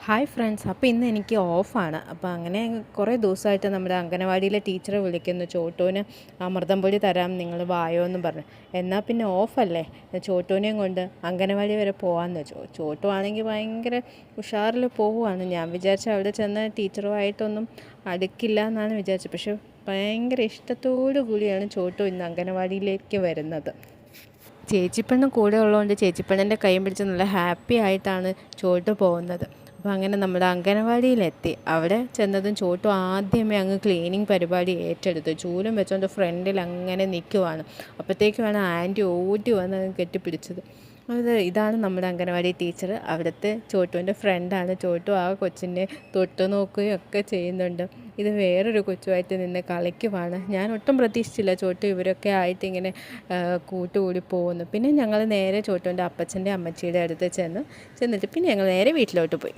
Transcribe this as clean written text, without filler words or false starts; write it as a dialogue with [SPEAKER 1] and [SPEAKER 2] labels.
[SPEAKER 1] Hi friends, അപ്പോൾ ഇന്ന് എനിക്ക് ഓഫാണ്. അപ്പോൾ അങ്ങനെ കുറേ ദിവസമായിട്ട് നമ്മുടെ അംഗനവാടിയിലെ ടീച്ചറെ വിളിക്കുന്നു, ചോട്ടൂന് അമൃതം പൊടി തരാം, നിങ്ങൾ വായോ എന്ന് പറഞ്ഞു. എന്നാൽ പിന്നെ ഓഫല്ലേ, ചോട്ടൂനെയും കൊണ്ട് അംഗനവാടി വരെ പോകാമെന്ന് വെച്ചു. ചോട്ടു ആണെങ്കിൽ ഭയങ്കര ഉഷാറിൽ പോവുകയാണ്. ഞാൻ വിചാരിച്ച അവിടെ ചെന്ന് ടീച്ചറുമായിട്ടൊന്നും അടുക്കില്ല എന്നാണ് വിചാരിച്ചത്. പക്ഷെ ഭയങ്കര ഇഷ്ടത്തോടു കൂടിയാണ് ചോട്ടു ഇന്ന് അംഗനവാടിയിലേക്ക് വരുന്നത്. ചേച്ചിപ്പെണ്ണ് കൂടെ ഉള്ളതുകൊണ്ട് ചേച്ചിപ്പെണ്ണിൻ്റെ കൈയും പിടിച്ച് നല്ല ഹാപ്പി ആയിട്ടാണ് ചോട്ടു പോകുന്നത്. അപ്പോൾ അങ്ങനെ നമ്മുടെ അംഗനവാടിയിലെത്തി. അവിടെ ചെന്നതും ചോട്ടു ആദ്യമേ അങ്ങ് ക്ലീനിങ് പരിപാടി ഏറ്റെടുത്തു. ചൂലും വെച്ചുകൊണ്ട് ഫ്രണ്ടിൽ അങ്ങനെ നിൽക്കുവാണ്. അപ്പോഴത്തേക്കുമാണ് ആൻറ്റി ഓടി വന്ന് കെട്ടിപ്പിടിച്ചത്. ഇതാണ് നമ്മുടെ അംഗനവാടി ടീച്ചർ. അവിടുത്തെ ചോട്ടുവിൻ്റെ ഫ്രണ്ടാണ്. ചോട്ടു ആ കൊച്ചിനെ തൊട്ട് നോക്കുകയും ഒക്കെ ചെയ്യുന്നുണ്ട്. ഇത് വേറൊരു കൊച്ചുമായിട്ട് നിന്ന് കളിക്കുവാണ്. ഞാൻ ഒട്ടും പ്രതീക്ഷിച്ചില്ല ചോട്ടു ഇവരൊക്കെ ആയിട്ട് ഇങ്ങനെ കൂട്ടുകൂടി പോകുന്നു. പിന്നെ ഞങ്ങൾ നേരെ ചോട്ടുവിൻ്റെ അപ്പച്ചൻ്റെ അമ്മച്ചിയുടെ അടുത്ത് ചെന്നിട്ട് പിന്നെ ഞങ്ങൾ നേരെ വീട്ടിലോട്ട് പോയി.